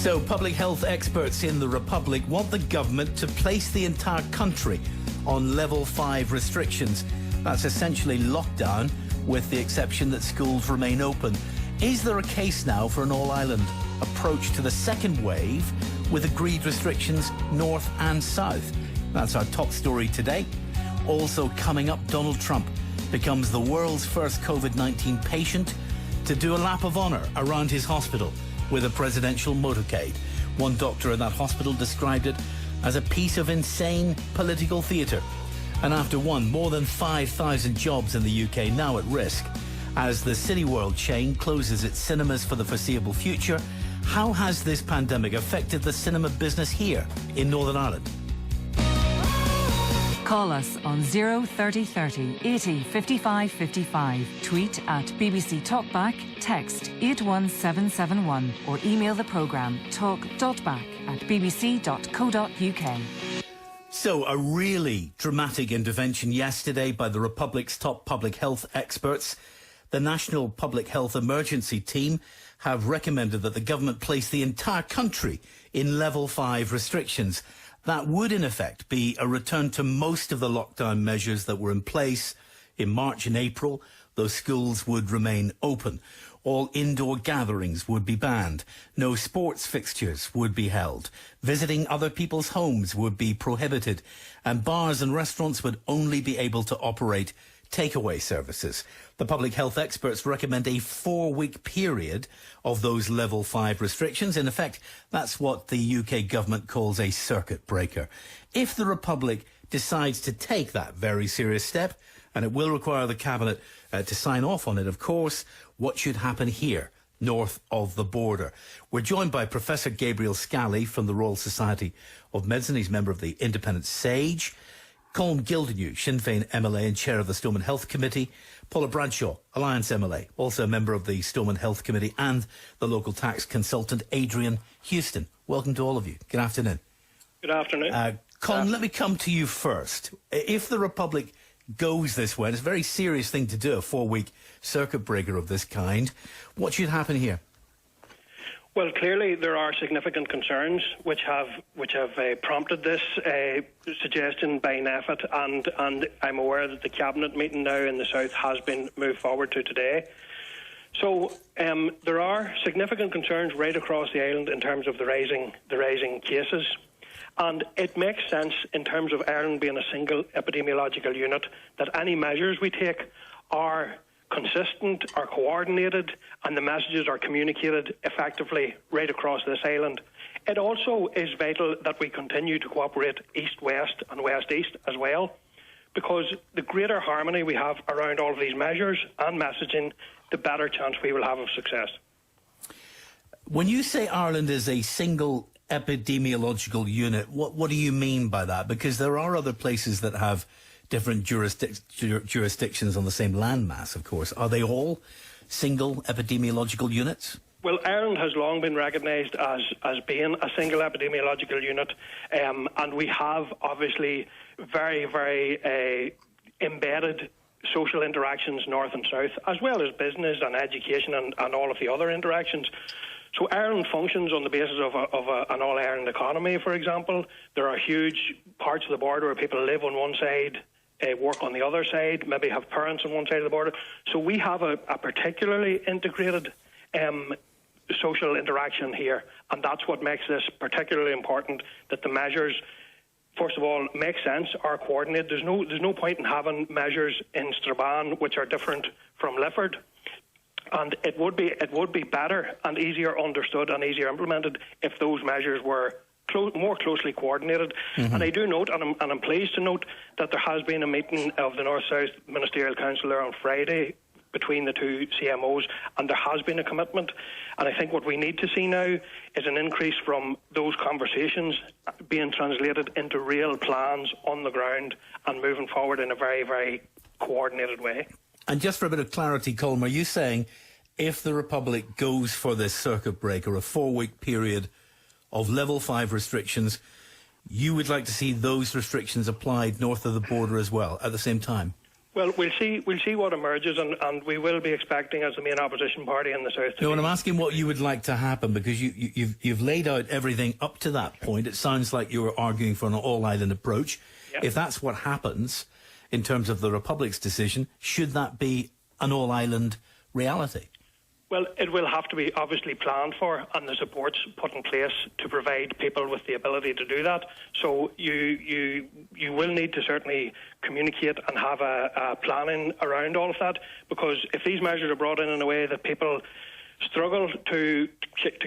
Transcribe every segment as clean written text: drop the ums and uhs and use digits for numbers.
So, public health experts in the Republic want the government to place the entire country on level 5 restrictions. That's essentially lockdown, with the exception that schools remain open. Is there a case now for an all-island approach to the second wave with agreed restrictions north and south? That's our top story today. Also coming up, Donald Trump becomes the world's first COVID-19 patient to do a lap of honour around his hospital with a presidential motorcade. One doctor in that hospital described it as a piece of insane political theatre. And after one, more than 5,000 jobs in the UK now at risk. As the Cineworld chain closes its cinemas for the foreseeable future, how has this pandemic affected the cinema business here in Northern Ireland? Call us on 03030 80 55 55. Tweet at BBC Talkback, text 81771 or email the programme talk.back@bbc.co.uk. So, a really dramatic intervention yesterday by the Republic's top public health experts. The National Public Health Emergency Team have recommended that the government place the entire country in level 5 restrictions. That would, in effect, be a return to most of the lockdown measures that were in place in March and April. Those schools would remain open. All indoor gatherings would be banned. No sports fixtures would be held. Visiting other people's homes would be prohibited. And bars and restaurants would only be able to operate takeaway services. The public health experts recommend a 4-week period of those level 5 restrictions. In effect, that's what the UK government calls a circuit breaker. If the Republic decides to take that very serious step, and it will require the Cabinet to sign off on it, of course, what should happen here, north of the border? We're joined by Professor Gabriel Scally from the Royal Society of Medicine. He's member of the Independent SAGE. Colm Gildernew, Sinn Féin MLA and chair of the Stormont Health Committee. Paula Bradshaw, Alliance MLA, also a member of the Stormont Health Committee, and the local tax consultant, Adrian Huston. Welcome to all of you. Good afternoon. Good afternoon. Colm, let me come to you first. If the Republic goes this way, and it's a very serious thing to do, a 4-week circuit breaker of this kind, what should happen here? Well, clearly there are significant concerns which have prompted this suggestion by NPHET, and I'm aware that the Cabinet meeting now in the South has been moved forward to today. So there are significant concerns right across the island in terms of the rising cases. And it makes sense in terms of Ireland being a single epidemiological unit that any measures we take are consistent, are coordinated, and the messages are communicated effectively right across this island. It also is vital that we continue to cooperate east-west and west-east as well, because the greater harmony we have around all of these measures and messaging, the better chance we will have of success. When you say Ireland is a single epidemiological unit, what do you mean by that? Because there are other places that have different jurisdictions on the same landmass, of course. Are they all single epidemiological units? Well, Ireland has long been recognised as being a single epidemiological unit, and we have obviously very, very embedded social interactions north and south, as well as business and education and all of the other interactions. So Ireland functions on the basis of an all-Ireland economy, for example. There are huge parts of the border where people live on one side, work on the other side, maybe have parents on one side of the border. So we have a particularly integrated social interaction here, and that's what makes this particularly important, that the measures, first of all, make sense, are coordinated. There's no point in having measures in Strabane which are different from Lifford. And it would be better and easier understood and easier implemented if those measures were more closely coordinated. Mm-hmm. And I do note, and I'm pleased to note, that there has been a meeting of the North-South Ministerial Council there on Friday between the two CMOs, and there has been a commitment. And I think what we need to see now is an increase from those conversations being translated into real plans on the ground and moving forward in a very, very coordinated way. And just for a bit of clarity, Colm, are you saying if the Republic goes for this circuit breaker, a 4-week period of level 5 restrictions, you would like to see those restrictions applied north of the border as well at the same time? Well, we'll see what emerges, and we will be expecting, as the main opposition party in the South. No, and I'm asking what you would like to happen, because you've laid out everything up to that point. It sounds like you were arguing for an all-island approach. Yep. If that's what happens in terms of the Republic's decision, should that be an all-island reality? Well, it will have to be obviously planned for, and the supports put in place to provide people with the ability to do that. So you will need to certainly communicate and have a planning around all of that, because if these measures are brought in a way that people struggle to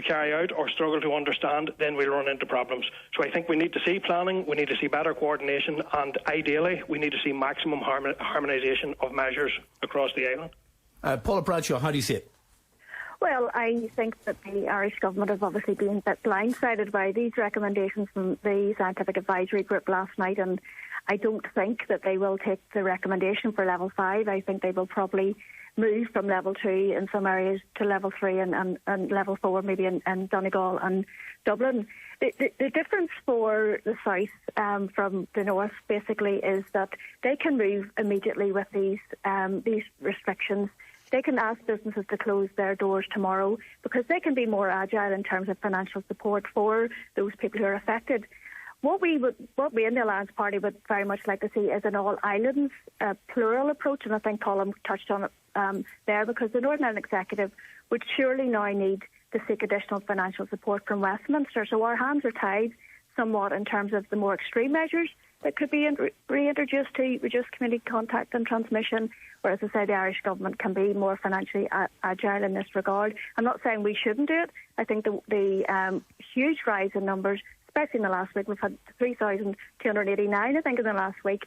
carry out or struggle to understand, then we'll run into problems. So I think we need to see planning, we need to see better coordination, and ideally we need to see maximum harmonisation of measures across the island. Paula Bradshaw, how do you see it? Well, I think that the Irish government has obviously been a bit blindsided by these recommendations from the Scientific Advisory Group last night, and I don't think that they will take the recommendation for level 5. I think they will probably move from level 2 in some areas to level 3 and level 4 maybe in Donegal and Dublin. The difference for the South from the North basically is that they can move immediately with these restrictions. They can ask businesses to close their doors tomorrow because they can be more agile in terms of financial support for those people who are affected. What we in the Alliance Party would very much like to see is an all-islands plural approach, and I think Colm touched on it there, because the Northern Ireland Executive would surely now need to seek additional financial support from Westminster. So our hands are tied somewhat in terms of the more extreme measures that could be reintroduced to reduce community contact and transmission, whereas I say the Irish government can be more financially agile in this regard. I'm not saying we shouldn't do it. I think the huge rise in numbers, especially in the last week, we've had 3,289, I think, in the last week.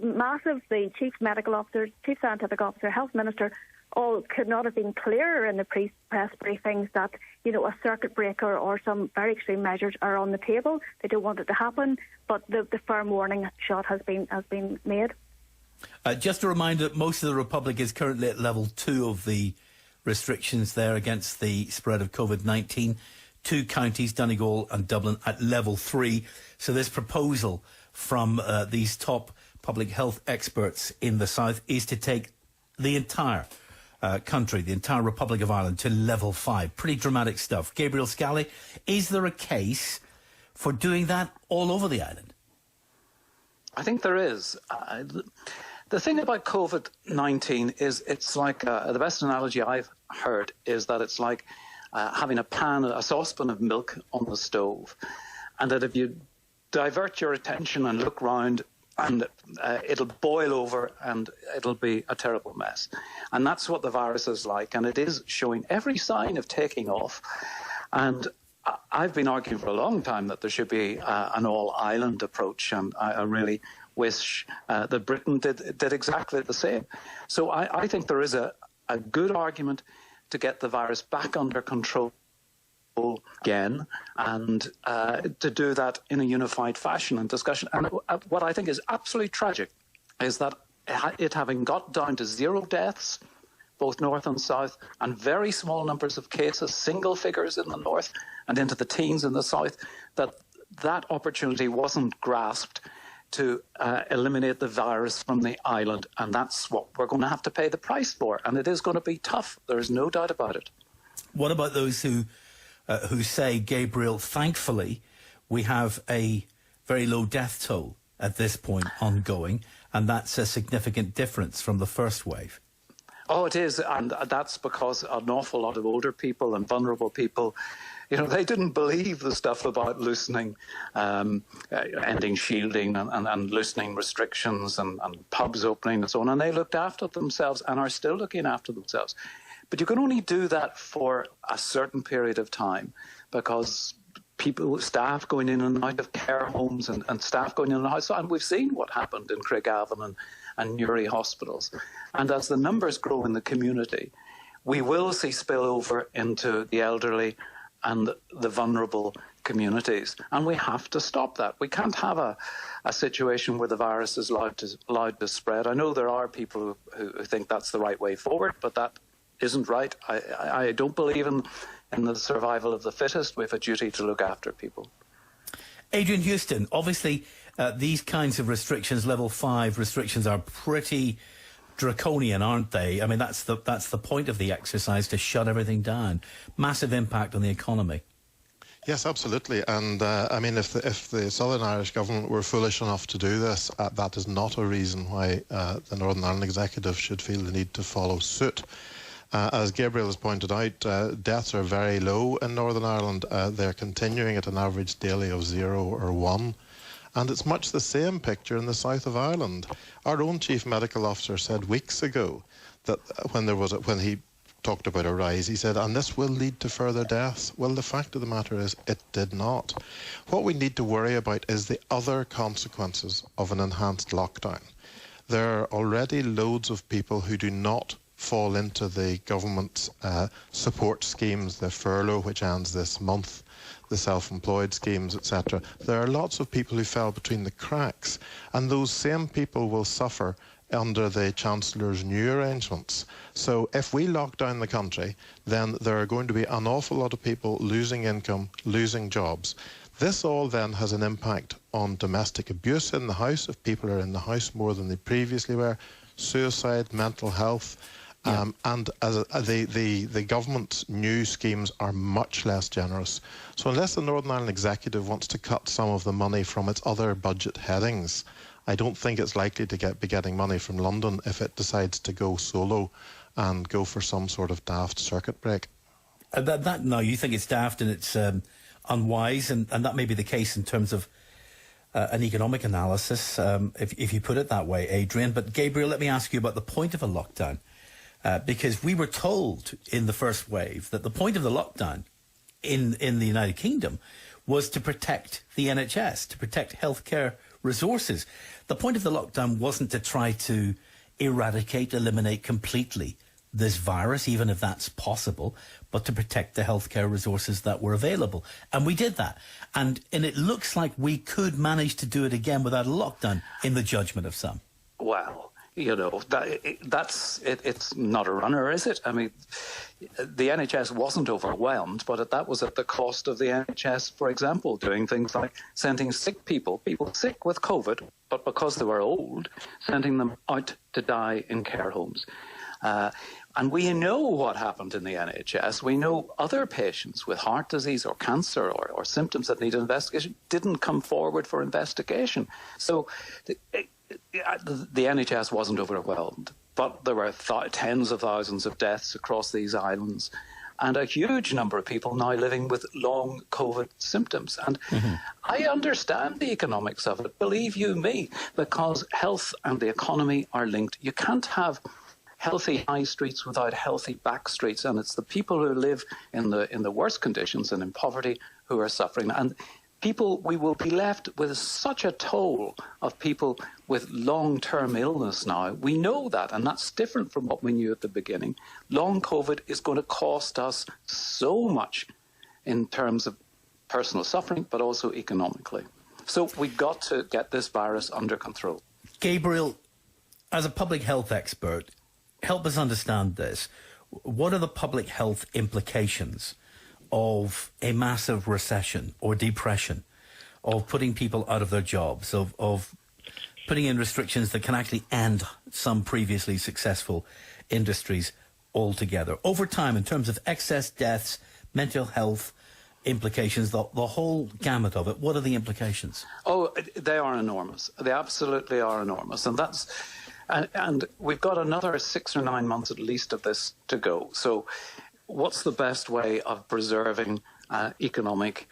Massive. The Chief Medical Officer, Chief Scientific Officer, Health Minister, all could not have been clearer in the press briefings that, you know, a circuit breaker or some very extreme measures are on the table. They don't want it to happen, but the firm warning shot has been made. Just a reminder that most of the Republic is currently at level 2 of the restrictions there against the spread of COVID-19. 2 counties, Donegal and Dublin, at level 3. So this proposal from these top public health experts in the South is to take the entire country, the entire Republic of Ireland, to level 5. Pretty dramatic stuff. Gabriel Scally, is there a case for doing that all over the island? I think there is. The thing about COVID-19 is it's like, the best analogy I've heard is that it's like having a saucepan of milk on the stove, and that if you divert your attention and look round, and it'll boil over and it'll be a terrible mess. And that's what the virus is like, and it is showing every sign of taking off. And I've been arguing for a long time that there should be an all-island approach, and I really wish that Britain did exactly the same. So I think there is a good argument to get the virus back under control again, and to do that in a unified fashion and discussion. And what I think is absolutely tragic is that it having got down to 0 deaths, both north and south, and very small numbers of cases, single figures in the north and into the teens in the south, that opportunity wasn't grasped to eliminate the virus from the island. And that's what we're going to have to pay the price for. And it is going to be tough. There's no doubt about it. What about those who say, Gabriel, thankfully, we have a very low death toll at this point ongoing, and that's a significant difference from the first wave? Oh, it is, and that's because an awful lot of older people and vulnerable people, you know, they didn't believe the stuff about loosening, ending shielding and loosening restrictions and pubs opening and so on, and they looked after themselves and are still looking after themselves. But you can only do that for a certain period of time, because staff going in and out of care homes and staff going in and out. And we've seen what happened in Craigavon and Newry hospitals. And as the numbers grow in the community, we will see spillover into the elderly and the vulnerable communities. And we have to stop that. We can't have a situation where the virus is allowed to spread. I know there are people who think that's the right way forward, but that isn't right. I don't believe in the survival of the fittest. We have a duty to look after people. Adrian Huston, obviously these kinds of restrictions, level 5 restrictions, are pretty draconian, aren't they? I mean, that's the point of the exercise, to shut everything down. Massive impact on the economy. Yes, absolutely. And I mean, if the Southern Irish government were foolish enough to do this, that is not a reason why the Northern Ireland Executive should feel the need to follow suit. As Gabriel has pointed out, deaths are very low in Northern Ireland. They're continuing at an average daily of 0 or 1. And it's much the same picture in the south of Ireland. Our own Chief Medical Officer said weeks ago that when he talked about a rise, he said, and this will lead to further deaths. Well, the fact of the matter is it did not. What we need to worry about is the other consequences of an enhanced lockdown. There are already loads of people who do not fall into the government's support schemes, the furlough, which ends this month, the self-employed schemes, etc. There are lots of people who fell between the cracks, and those same people will suffer under the Chancellor's new arrangements. So if we lock down the country, then there are going to be an awful lot of people losing income, losing jobs. This all then has an impact on domestic abuse in the house, if people are in the house more than they previously were, suicide, mental health. Yeah. And the government's new schemes are much less generous. So unless the Northern Ireland Executive wants to cut some of the money from its other budget headings, I don't think it's likely to be getting money from London if it decides to go solo and go for some sort of daft circuit break. No, you think it's daft and it's unwise, and that may be the case in terms of an economic analysis, if you put it that way, Adrian. But Gabriel, let me ask you about the point of a lockdown. Because we were told in the first wave that the point of the lockdown in the United Kingdom was to protect the NHS, to protect healthcare resources. The point of the lockdown wasn't to try to eliminate completely this virus, even if that's possible, but to protect the healthcare resources that were available. And we did that. And it looks like we could manage to do it again without a lockdown, in the judgment of some. Wow. You know, it's not a runner, is it? I mean, the NHS wasn't overwhelmed, but that was at the cost of the NHS, for example, doing things like sending people sick with COVID, but because they were old, sending them out to die in care homes. And we know what happened in the NHS. We know other patients with heart disease or cancer or symptoms that need investigation didn't come forward for investigation. So the NHS wasn't overwhelmed, but there were tens of thousands of deaths across these islands and a huge number of people now living with long COVID symptoms. And I understand the economics of it, believe you me, because health and the economy are linked. You can't have healthy high streets without healthy back streets, and it's the people who live in the worst conditions and in poverty who are suffering. And we will be left with such a toll of people with long-term illness now. We know that, and that's different from what we knew at the beginning. Long COVID is going to cost us so much in terms of personal suffering, but also economically. So we've got to get this virus under control. Gabriel, as a public health expert, help us understand this. What are the public health implications of a massive recession or depression, of putting people out of their jobs, of putting in restrictions that can actually end some previously successful industries altogether? Over time, in terms of excess deaths, mental health implications, the whole gamut of it, what are the implications? Oh, they are enormous. They absolutely are enormous. And we've got another 6 or 9 months at least of this to go. So what's the best way of preserving our economic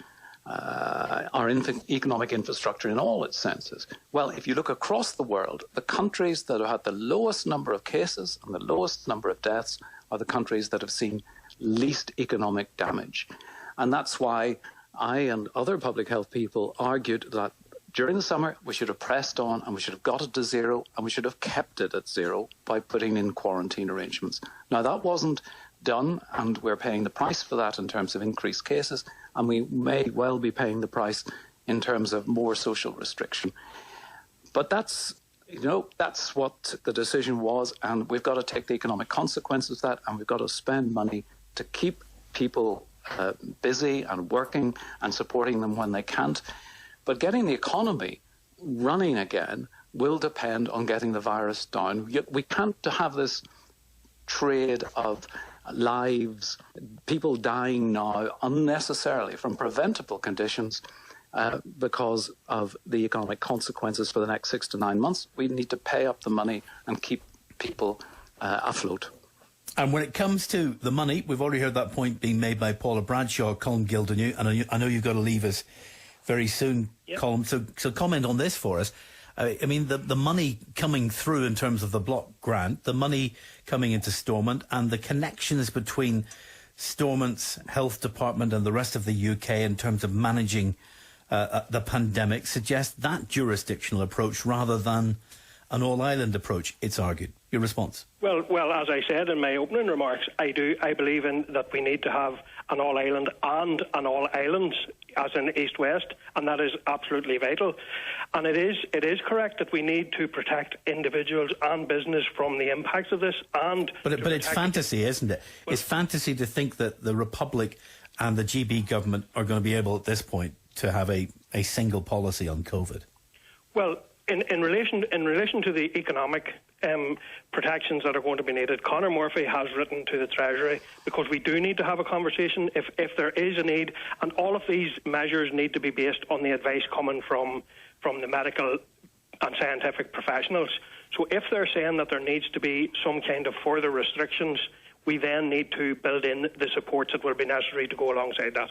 infrastructure in all its senses? Well, if you look across the world, the countries that have had the lowest number of cases and the lowest number of deaths are the countries that have seen least economic damage. And that's why I and other public health people argued that during the summer we should have pressed on and we should have got it to zero, and we should have kept it at zero by putting in quarantine arrangements. Now, that wasn't done, and we're paying the price for that in terms of increased cases, and we may well be paying the price in terms of more social restriction. But that's what the decision was, and we've got to take the economic consequences of that, and we've got to spend money to keep people busy and working and supporting them when they can't. But getting the economy running again will depend on getting the virus down. We can't have this trade of lives, people dying now unnecessarily from preventable conditions because of the economic consequences for the next 6 to 9 months. We need to pay up the money and keep people afloat. And when it comes to the money, we've already heard that point being made by Paula Bradshaw, Colm Gildernew, and I know you've got to leave us very soon, yep. Colm, so comment on this for us. I mean, the money coming through in terms of the block grant, the money coming into Stormont, and the connections between Stormont's health department and the rest of the UK in terms of managing the pandemic suggest that jurisdictional approach rather than an all-island approach, it's argued. Your response? Well, as I said in my opening remarks, I believe in that we need to have an all-island and an all-islands, as in East-West, and that is absolutely vital. And it is correct that we need to protect individuals and business from the impacts of this. But it's fantasy, isn't it? Well, it's fantasy to think that the Republic and the GB government are going to be able at this point to have a single policy on COVID. Well, in relation to the economic protections that are going to be needed, Conor Murphy has written to the Treasury because we do need to have a conversation if there is a need, and all of these measures need to be based on the advice coming from the medical and scientific professionals. So if they're saying that there needs to be some kind of further restrictions, we then need to build in the supports that will be necessary to go alongside that.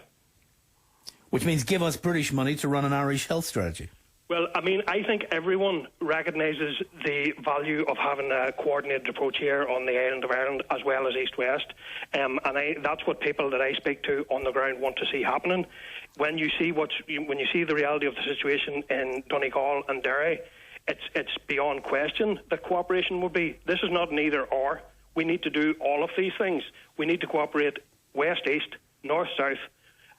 Which means give us British money to run an Irish health strategy. Well, I mean, I think everyone recognises the value of having a coordinated approach here on the island of Ireland as well as East-West. And that's what people that I speak to on the ground want to see happening. When you see the reality of the situation in Donegal and Derry, it's beyond question that cooperation will be. This is not an either-or. We need to do all of these things. We need to cooperate west-east, north-south,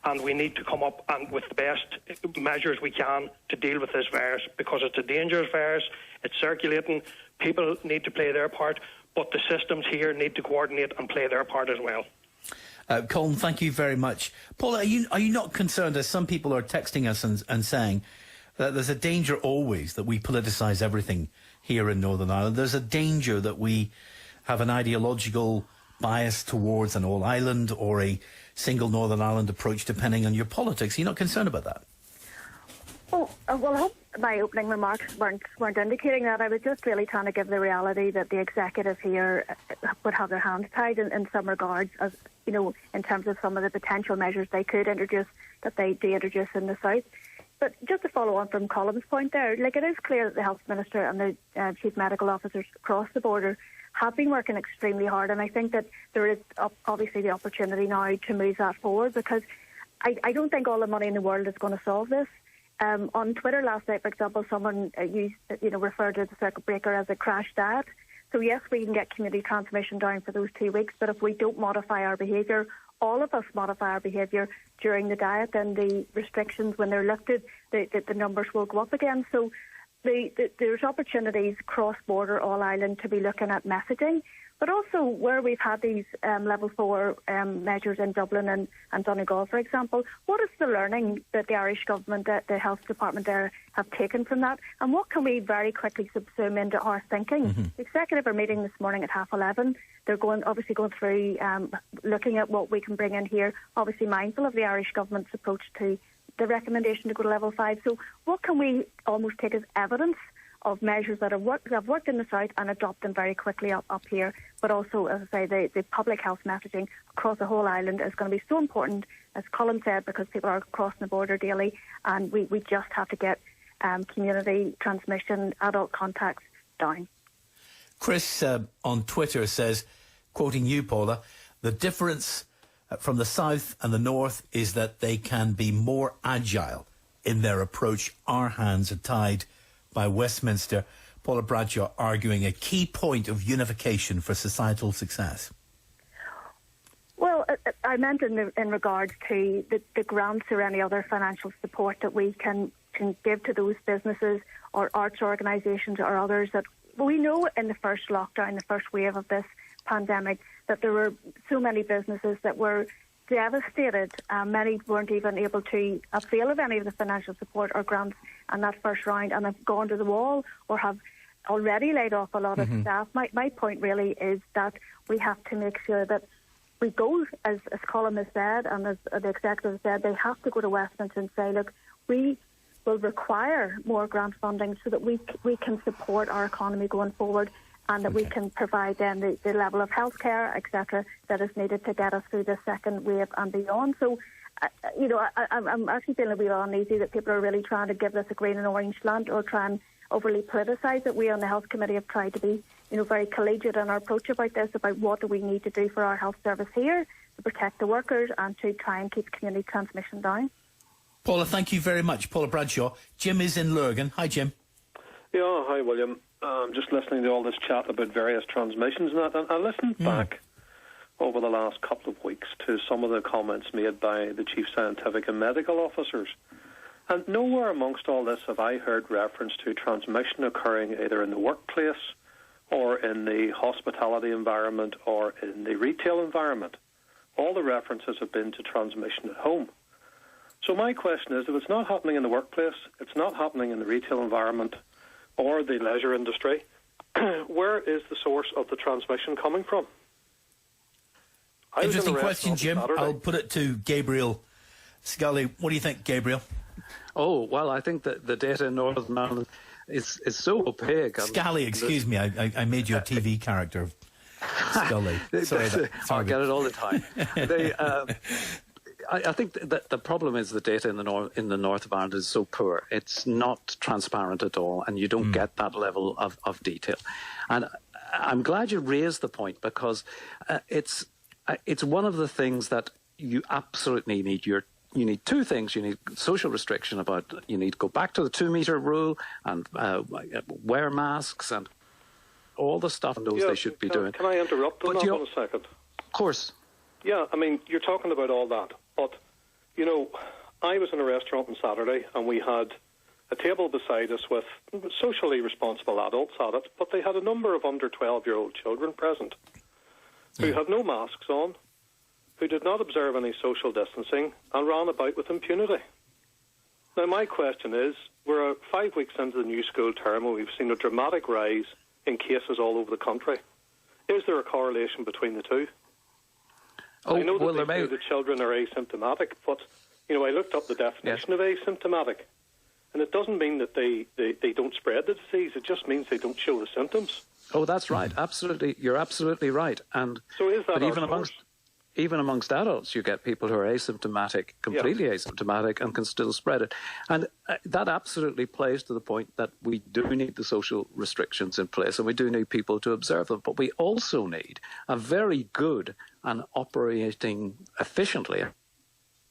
and we need to come up with the best measures we can to deal with this virus, because it's a dangerous virus, it's circulating, people need to play their part, but the systems here need to coordinate and play their part as well. Colm, thank you very much. Paula, are you not concerned, as some people are texting us and saying, that there's a danger always that we politicise everything here in Northern Ireland? There's a danger that we have an ideological bias towards an all-island or a single Northern Ireland approach depending on your politics. Are you not concerned about that? Well, I hope my opening remarks weren't indicating that. I was just really trying to give the reality that the executive here would have their hands tied in some regards, as you know, in terms of some of the potential measures they could introduce that they do introduce in the south. But just to follow on from Colm's point there, like, it is clear that the Health Minister and the Chief Medical Officers across the border have been working extremely hard, and I think that there is obviously the opportunity now to move that forward, because I don't think all the money in the world is going to solve this. On Twitter last night, for example, someone referred to the circuit breaker as a crash diet. So yes, we can get community transmission down for those 2 weeks, but if we don't modify our behaviour, all of us modify our behaviour during the diet, then the restrictions, when they're lifted, the numbers will go up again. So there's opportunities cross-border, all-island, to be looking at messaging, but also where we've had these level 4 measures in Dublin and Donegal, for example, what is the learning that the Irish government, the health department there, have taken from that, and what can we very quickly subsume into our thinking? Mm-hmm. The executive are meeting this morning at 11:30. They're going through looking at what we can bring in here, obviously mindful of the Irish government's approach to the recommendation to go to level 5. So what can we almost take as evidence of measures that have worked in the south and adopt them very quickly up here? But also, as I say, the public health messaging across the whole island is going to be so important, as Colm said, because people are crossing the border daily, and we just have to get community transmission, adult contacts down. Chris on Twitter says, quoting you, Paula, the difference from the south and the north is that they can be more agile in their approach. Our hands are tied by Westminster. Paula Bradshaw arguing a key point of unification for societal success. Well, I meant in regards to the grants or any other financial support that we can give to those businesses or arts organisations or others. That we know in the first lockdown, the first wave of this pandemic, that there were so many businesses that were devastated. Many weren't even able to avail of any of the financial support or grants in that first round and have gone to the wall or have already laid off a lot of staff. My point really is that we have to make sure that we go, as Colm has said and as the executive said, they have to go to Westminster and say, look, we will require more grant funding so that we can support our economy going forward and that we can provide then the level of healthcare, etc., that is needed to get us through the second wave and beyond. So, I'm actually feeling a wee bit uneasy that people are really trying to give this a green and orange slant or try and overly politicise it. We on the Health Committee have tried to be, very collegiate in our approach about this, about what do we need to do for our health service here to protect the workers and to try and keep community transmission down. Paula, thank you very much. Paula Bradshaw. Jim is in Lurgan. Hi, Jim. Yeah, hi, William. Just listening to all this chat about various transmissions and that, and I listened back over the last couple of weeks to some of the comments made by the chief scientific and medical officers. And nowhere amongst all this have I heard reference to transmission occurring either in the workplace or in the hospitality environment or in the retail environment. All the references have been to transmission at home. So my question is, if it's not happening in the workplace, it's not happening in the retail environment or the leisure industry, where is the source of the transmission coming from? Interesting question, Jim. I'll put it to Gabriel Scally. What do you think, Gabriel? Oh, well, I think that the data in Northern Ireland is so opaque. Scally, excuse me. I made you a TV character. Scully. Sorry, I get it all the time. I think that the problem is the data in the north of Ireland is so poor. It's not transparent at all, and you don't get that level of detail. And I'm glad you raised the point because it's one of the things that you absolutely need. You need two things. You need social restriction you need to go back to the 2-metre rule and wear masks and all the stuff and those they should be doing. Can I interrupt on that one a second? Of course. Yeah, I mean, you're talking about all that. But, I was in a restaurant on Saturday and we had a table beside us with socially responsible adults at it, but they had a number of under 12-year-old children present who had no masks on, who did not observe any social distancing and ran about with impunity. Now, my question is, we're 5 weeks into the new school term and we've seen a dramatic rise in cases all over the country. Is there a correlation between the two? I know that the children are asymptomatic, but, I looked up the definition of asymptomatic, and it doesn't mean that they don't spread the disease. It just means they don't show the symptoms. Oh, that's right. Absolutely. You're absolutely right. And so is that even amongst adults, you get people who are asymptomatic, completely asymptomatic, and can still spread it. And that absolutely plays to the point that we do need the social restrictions in place, and we do need people to observe them. But we also need a very good and operating efficiently,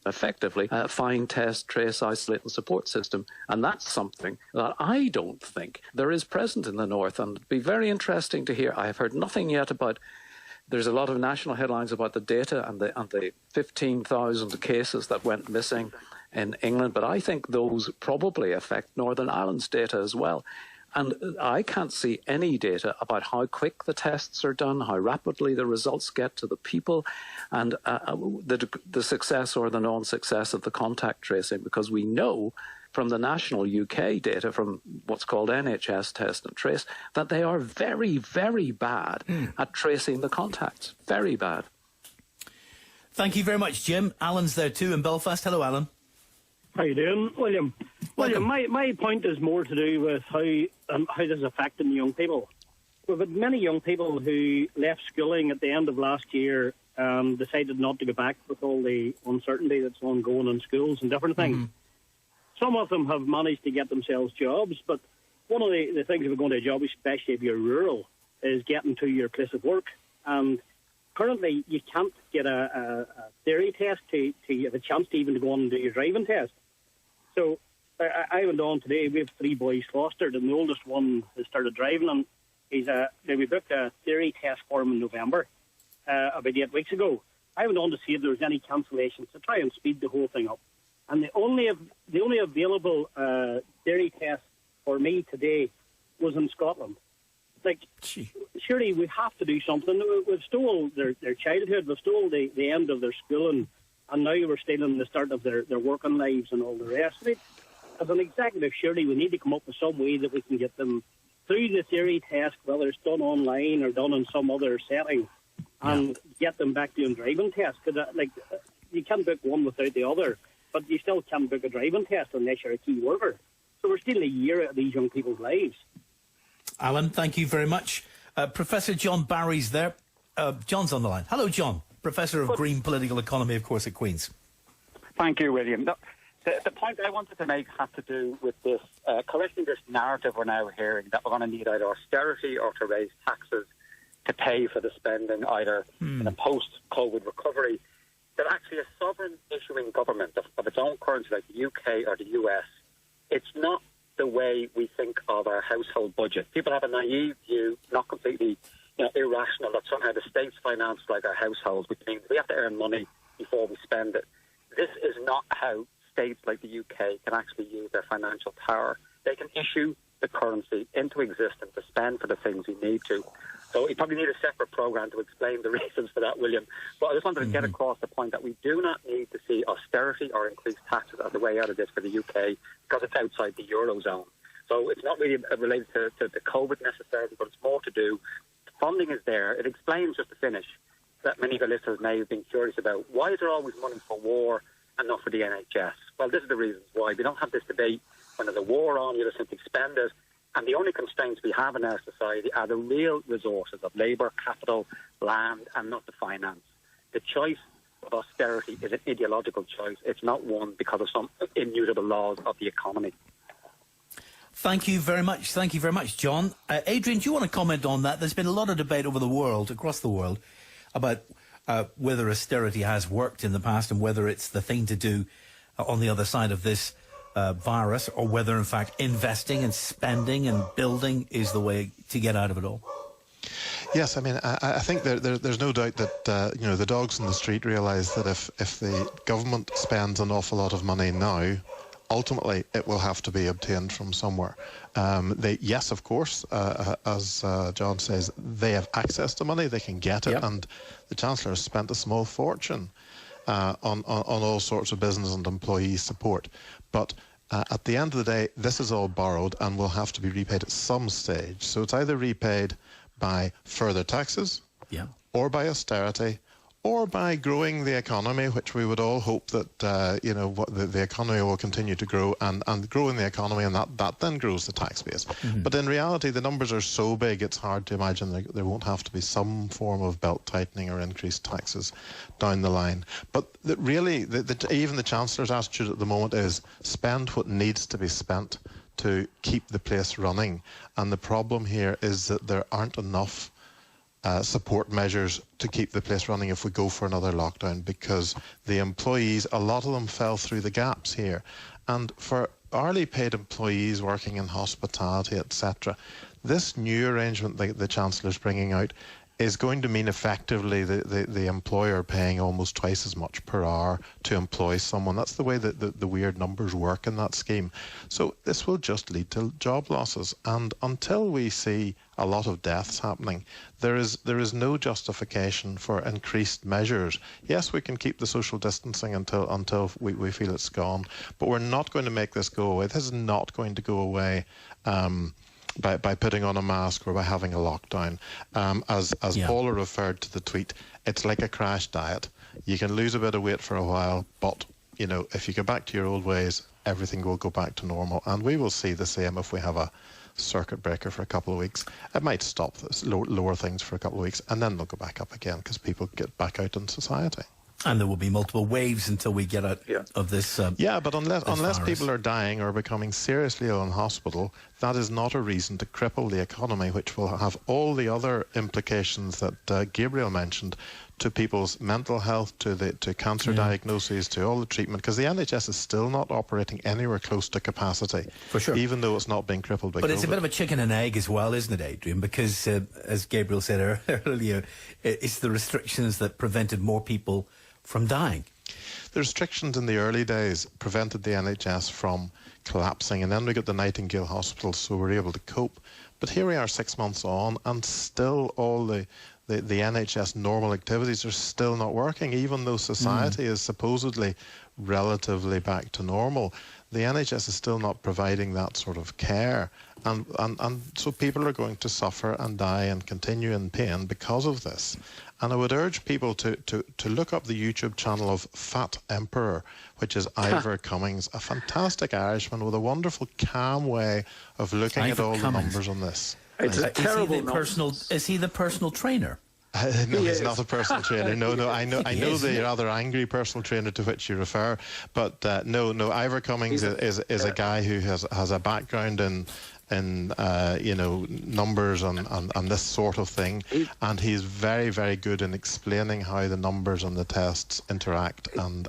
effectively, find, test, trace, isolate and support system. And that's something that I don't think there is present in the North. And it'd be very interesting to hear. I have heard nothing yet about. There's a lot of national headlines about the data and the 15,000 cases that went missing in England, but I think those probably affect Northern Ireland's data as well. And I can't see any data about how quick the tests are done, how rapidly the results get to the people, and the success or the non-success of the contact tracing, because we know from the national UK data, from what's called NHS Test and Trace, that they are very, very bad at tracing the contacts. Very bad. Thank you very much, Jim. Alan's there too in Belfast. Hello, Alan. How you doing, William? Welcome. William, my point is more to do with how this is affecting young people. We've had many young people who left schooling at the end of last year and decided not to go back with all the uncertainty that's ongoing in schools and different things. Some of them have managed to get themselves jobs, but one of the things of going to a job, especially if you're rural, is getting to your place of work. And currently, you can't get a theory test to have a chance to even go on and do your driving test. So I went on today. We have 3 boys fostered, and the oldest one has started driving. And we booked a theory test for him in November, about 8 weeks ago. I went on to see if there was any cancellations to try and speed the whole thing up. And the only available theory test for me today was in Scotland. Surely we have to do something. We've stole their childhood. We've stole the end of their schooling and now we're still in the start of their working lives and all the rest of it. As an executive, surely we need to come up with some way that we can get them through the theory test, whether it's done online or done in some other setting, and get them back doing driving tests. Because, you can't book one without the other, but you still can't book a driving test unless you're a key worker. So we're still a year out of these young people's lives. Alan, thank you very much. Professor John Barry's there. John's on the line. Hello, John. Professor of Green Political Economy, of course, at Queen's. Thank you, William. The point I wanted to make has to do with this, correcting this narrative we're now hearing that we're going to need either austerity or to raise taxes to pay for the spending, either in a post-COVID recovery. That actually a sovereign issuing government of its own currency, like the UK or the US, it's not the way we think of our household budget. People have a naive view, not completely irrational, that somehow the state's financed like our households, which means we have to earn money before we spend it. This is not how states like the UK can actually use their financial power. They can issue the currency into existence to spend for the things we need to. So you probably need a separate programme to explain the reasons for that, William. But I just wanted to get across the point that we do not need to see austerity or increased taxes as a way out of this for the UK because it's outside the Eurozone. So it's not really related to the COVID necessarily, but it's more to do. The funding is there. It explains, just to finish, that many of the listeners may have been curious about why is there always money for war and not for the NHS? Well, this is the reasons why. We don't have this debate when there's a war on, you just simply spend it. And the only constraints we have in our society are the real resources of labour, capital, land, and not the finance. The choice of austerity is an ideological choice. It's not one because of some immutable laws of the economy. Thank you very much. Thank you very much, John. Adrian, do you want to comment on that? There's been a lot of debate over the world, across the world, about whether austerity has worked in the past and whether it's the thing to do on the other side of this virus, or whether, in fact, investing and spending and building is the way to get out of it all. Yes, I mean, I think there's no doubt that the dogs in the street realise that if the government spends an awful lot of money now, ultimately it will have to be obtained from somewhere. Yes, of course, as John says, they have access to money, they can get it, and the Chancellor has spent a small fortune on all sorts of business and employee support. But at the end of the day, this is all borrowed and will have to be repaid at some stage. So it's either repaid by further taxes, or by austerity, or by growing the economy, which we would all hope that the economy will continue to grow and growing the economy, and that then grows the tax base. But in reality, the numbers are so big, it's hard to imagine there won't have to be some form of belt tightening or increased taxes down the line. But really, even the Chancellor's attitude at the moment is spend what needs to be spent to keep the place running. And the problem here is that there aren't enough support measures to keep the place running if we go for another lockdown, because the employees, a lot of them fell through the gaps here. And for hourly paid employees working in hospitality, etc., this new arrangement that the Chancellor's bringing out is going to mean effectively the employer paying almost twice as much per hour to employ someone. That's the way that the weird numbers work in that scheme. So this will just lead to job losses. And until we see a lot of deaths happening, there is no justification for increased measures. Yes, we can keep the social distancing until we feel it's gone, but we're not going to make this go away. This is not going to go away by putting on a mask or by having a lockdown. As Paula referred to the tweet, it's like a crash diet. You can lose a bit of weight for a while, but if you go back to your old ways, everything will go back to normal. And we will see the same if we have a circuit breaker for a couple of weeks. It might stop this, lower things for a couple of weeks, and then they'll go back up again because people get back out in society. And there will be multiple waves until we get out of this. But unless people are dying or becoming seriously ill in hospital, that is not a reason to cripple the economy, which will have all the other implications that Gabriel mentioned to people's mental health, to cancer diagnoses, to all the treatment, because the NHS is still not operating anywhere close to capacity, for sure, even though it's not being crippled by COVID. It's a bit of a chicken and egg as well, isn't it, Adrian? Because, as Gabriel said earlier, it's the restrictions that prevented more people from dying. The restrictions in the early days prevented the NHS from collapsing, and then we got the Nightingale Hospital, so we were able to cope. But here we are 6 months on, and still all the the NHS normal activities are still not working, even though society is supposedly relatively back to normal. The NHS is still not providing that sort of care, and so people are going to suffer and die and continue in pain because of this. And I would urge people to look up the YouTube channel of Fat Emperor, which is Ivor Cummins, a fantastic Irishman with a wonderful, calm way of looking at all the numbers on this. It's a terrible Is he the personal trainer? No, he's not a personal trainer. No, I know the rather angry personal trainer to which you refer, but no, Ivor Cummins is a guy who has a background in numbers and this sort of thing, and he's very, very good in explaining how the numbers and the tests interact and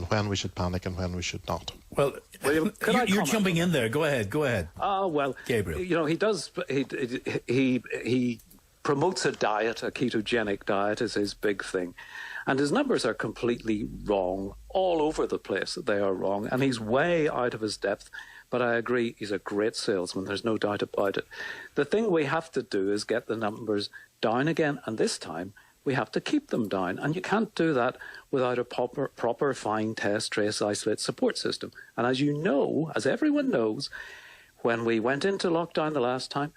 when we should panic and when we should not. Well, William, you're jumping in there. Go ahead. Well, Gabriel. He does. He promotes a ketogenic diet is his big thing. And his numbers are completely wrong all over the place. They are wrong. And he's way out of his depth. But I agree, he's a great salesman. There's no doubt about it. The thing we have to do is get the numbers down again. And this time, we have to keep them down. And you can't do that without a proper find, test, trace, isolate support system. And as you know, as everyone knows, when we went into lockdown the last time,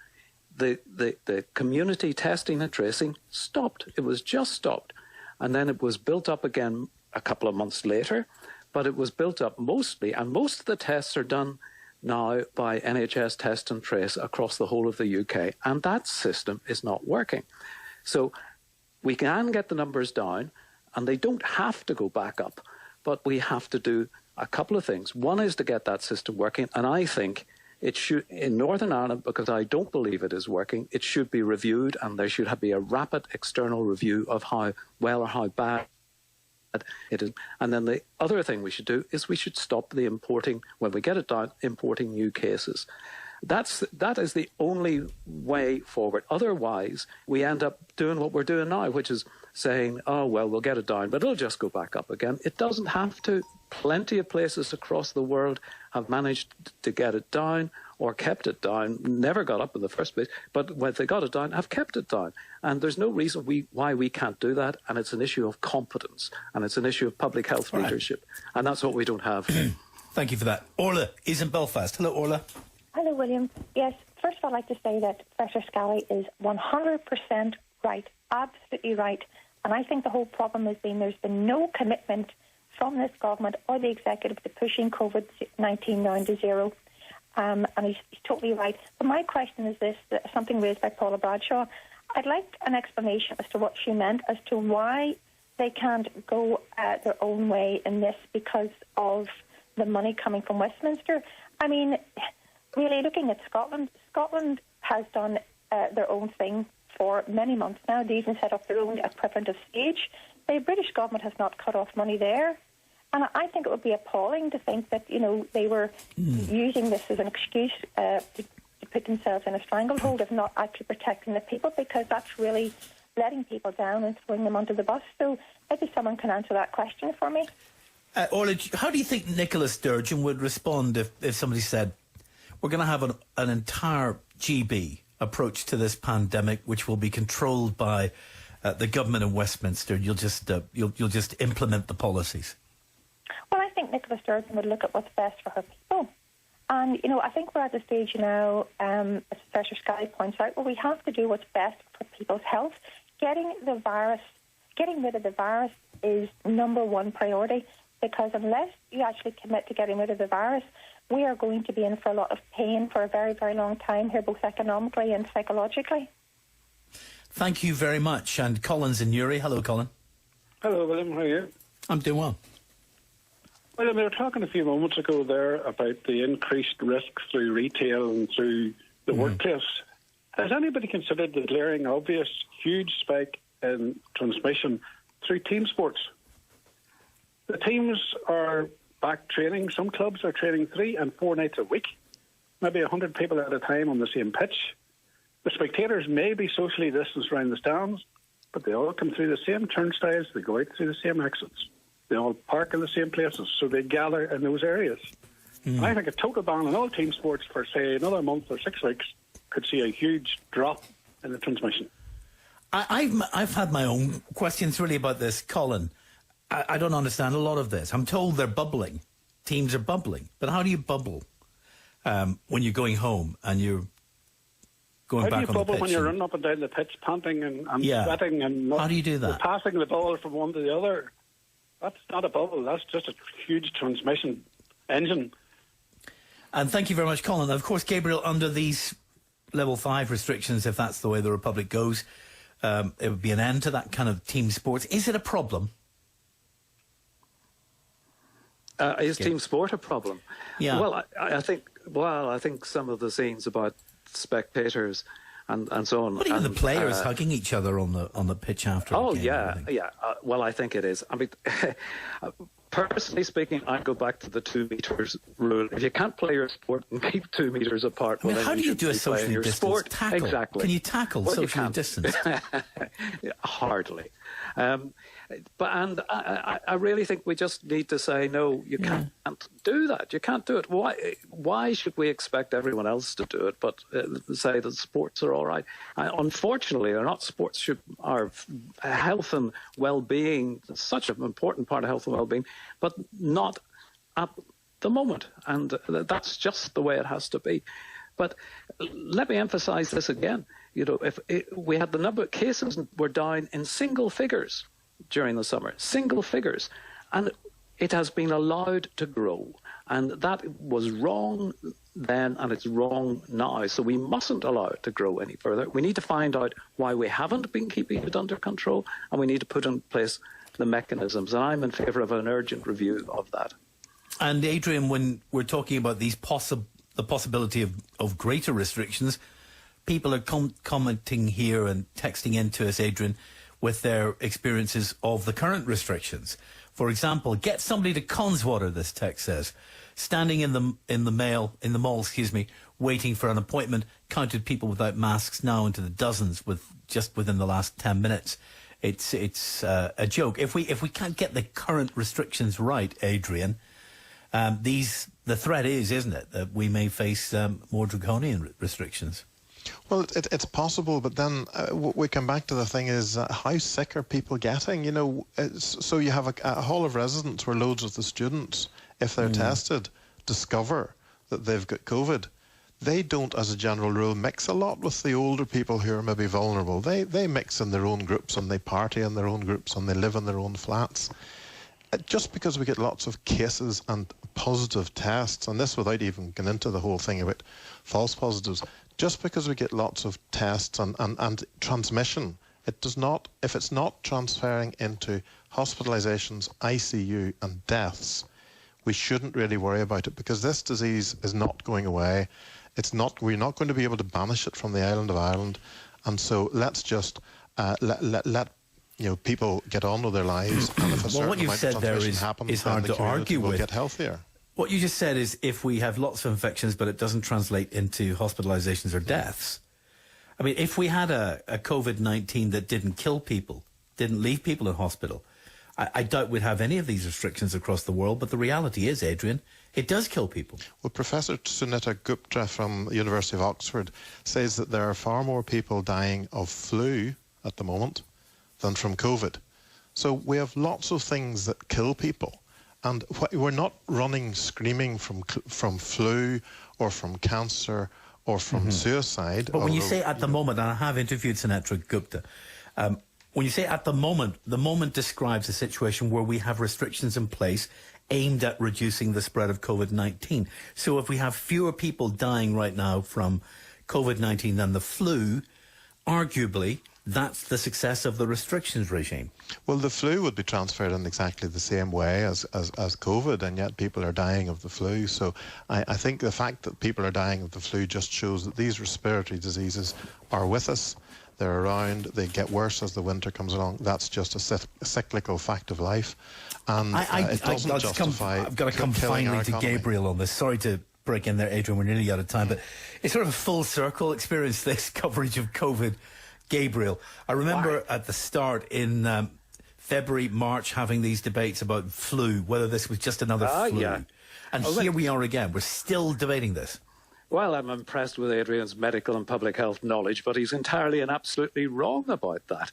the community testing and tracing stopped. It was just stopped. And then it was built up again a couple of months later, but it was built up mostly, and most of the tests are done now by NHS Test and Trace across the whole of the UK, and that system is not working. So we can get the numbers down, and they don't have to go back up, but we have to do a couple of things. One is to get that system working, and I think it should, in Northern Ireland, because I don't believe it is working, it should be reviewed, and there should be a rapid external review of how well or how bad it is. And then the other thing we should do is we should stop the importing, when we get it down, importing new cases. That is the only way forward. Otherwise, we end up doing what we're doing now, which is saying, oh, well, we'll get it down, but it'll just go back up again. It doesn't have to. Plenty of places across the world have managed to get it down or kept it down, never got up in the first place, but when they got it down, have kept it down. And there's no reason why we can't do that, and it's an issue of competence, and it's an issue of public health leadership, and that's what we don't have. Thank you for that. Orla is in Belfast. Hello, Orla. Hello, William. Yes, first of all, I'd like to say that Professor Scally is 100% right, absolutely right. And I think the whole problem has been there's been no commitment from this government or the executive to pushing COVID-19 down to zero. And he's totally right. But my question is this, something raised by Paula Bradshaw. I'd like an explanation as to what she meant as to why they can't go their own way in this because of the money coming from Westminster. I mean, really looking at Scotland, Scotland has done their own thing for many months now. They even set up their own preventive stage. The British government has not cut off money there. And I think it would be appalling to think that, they were using this as an excuse to put themselves in a stranglehold of not actually protecting the people, because that's really letting people down and throwing them under the bus. So maybe someone can answer that question for me. Orla, how do you think Nicola Sturgeon would respond if somebody said, we're going to have an entire GB approach to this pandemic, which will be controlled by the government in Westminster. You'll just implement the policies. Well, I think Nicola Sturgeon would look at what's best for her people. And, I think we're at the stage now, as Professor Scally points out, where we have to do what's best for people's health. Getting rid of the virus is number one priority, because unless you actually commit to getting rid of the virus, we are going to be in for a lot of pain for a very, very long time here, both economically and psychologically. Thank you very much. And Colin's in Newry. Hello, Colin. Hello, William. How are you? I'm doing well. Well, we were talking a few moments ago there about the increased risks through retail and through the workplace. Has anybody considered the glaring obvious huge spike in transmission through team sports? The teams are back training. Some clubs are training 3 and 4 nights a week, maybe 100 people at a time on the same pitch. The spectators may be socially distanced around the stands, but they all come through the same turnstiles, they go out through the same exits. They all park in the same places, so they gather in those areas. And I think a total ban on all team sports for, say, another month or 6 weeks could see a huge drop in the transmission. I've had my own questions really about this, Colin. I don't understand a lot of this. I'm told they're bubbling. Teams are bubbling. But how do you bubble when you're going home and you're going back on the pitch? How do you bubble when you're running up and down the pitch, panting and sweating? And how do you do that? Passing the ball from one to the other. That's not a bubble. That's just a huge transmission engine. And thank you very much, Colin. Of course, Gabriel, under these level 5 restrictions, if that's the way the Republic goes, it would be an end to that kind of team sports. Is it a problem? Is team sport a problem? Yeah. Well, I think some of the scenes about spectators and so on. But even the players hugging each other on the pitch after. Oh yeah. Well, I think it is. I mean, personally speaking, I go back to the 2 meters rule. If you can't play your sport and keep 2 meters apart, well, how do you do a socially distanced tackle? Exactly. Can you tackle socially distanced? Hardly. But I really think we just need to say, no, you can't do that. You can't do it. Why should we expect everyone else to do it, but say that sports are all right? Unfortunately, they're not. Sports are health and well-being, such an important part of health and well-being, but not at the moment. And that's just the way it has to be. But let me emphasize this again. You know, if we had the number of cases were down in single figures during the summer, single figures, and it has been allowed to grow, and that was wrong then and it's wrong now, so we mustn't allow it to grow any further. We need to find out why we haven't been keeping it under control, and we need to put in place the mechanisms, and I'm in favour of an urgent review of that. And Adrian, when we're talking about these the possibility of greater restrictions, people are commenting here and texting into us, Adrian, with their experiences of the current restrictions. For example, get somebody to Conswater, this text says. Standing in the mall, waiting for an appointment, counted people without masks now into the dozens just within the last 10 minutes. It's a joke. If we can't get the current restrictions right, Adrian, the threat isn't it, that we may face more draconian restrictions? Well, it's possible, but then we come back to the thing is, how sick are people getting? You know, so you have a hall of residence where loads of the students, if they're tested, discover that they've got COVID. They don't, as a general rule, mix a lot with the older people who are maybe vulnerable. They mix in their own groups and they party in their own groups and they live in their own flats. Just because we get lots of cases and positive tests, and this without even getting into the whole thing about false positives, just because we get lots of tests and transmission, it does not, if it's not transferring into hospitalizations, ICU and deaths, we shouldn't really worry about it, because this disease is not going away. We're not going to be able to banish it from the island of Ireland, and so let's just let people get on with their lives. And if a certain what you've amount said of there transmission happens, is then hard the to community argue will with. get healthier. What you just said is, if we have lots of infections but it doesn't translate into hospitalizations or deaths, I mean, if we had a COVID-19 that didn't kill people, didn't leave people in hospital, I doubt we'd have any of these restrictions across the world. But the reality is, Adrian, it does kill people. Well, Professor Sunetra Gupta from the University of Oxford says that there are far more people dying of flu at the moment than from COVID. So we have lots of things that kill people. And we're not running screaming from flu or from cancer or from suicide. But when you say at the moment, and I have interviewed Sunetra Gupta, when you say at the moment describes a situation where we have restrictions in place aimed at reducing the spread of COVID-19. So if we have fewer people dying right now from COVID-19 than the flu, arguably that's the success of the restrictions regime. Well, the flu would be transferred in exactly the same way as COVID, and yet people are dying of the flu. So I think the fact that people are dying of the flu just shows that these respiratory diseases are with us. They're around. They get worse as the winter comes along. That's just a cyclical fact of life. And it doesn't justify I've got to come finally to Gabriel on this. Sorry to break in there, Adrian. We're nearly out of time. But it's sort of a full circle experience, this coverage of COVID. Gabriel, I remember at the start in February, March, having these debates about flu, whether this was just another flu. Yeah. And here we are again. We're still debating this. Well, I'm impressed with Adrian's medical and public health knowledge, but he's entirely and absolutely wrong about that.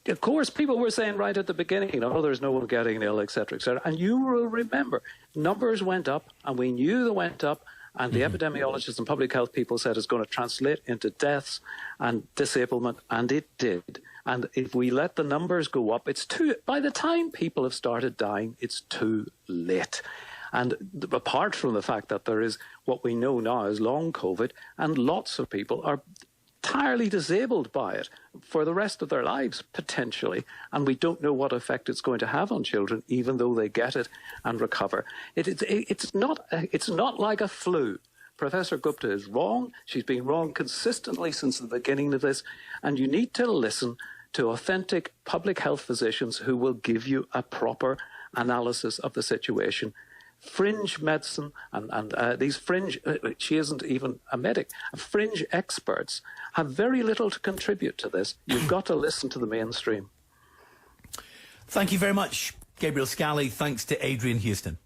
Of course, people were saying right at the beginning, there's no one getting ill, etc., etc. And you will remember, numbers went up, and we knew they went up, and the epidemiologists and public health people said it's going to translate into deaths and disablement, and it did. And if we let the numbers go up, by the time people have started dying, it's too late. And apart from the fact that there is what we know now as long COVID, and lots of people are entirely disabled by it for the rest of their lives, potentially, and we don't know what effect it's going to have on children, even though they get it and recover. It's not like a flu. Professor Gupta is wrong. She's been wrong consistently since the beginning of this, and you need to listen to authentic public health physicians who will give you a proper analysis of the situation. Fringe medicine and these fringe, she isn't even a medic, fringe experts have very little to contribute to this. You've got to listen to the mainstream. Thank you very much, Gabriel Scally. Thanks to Adrian Huston.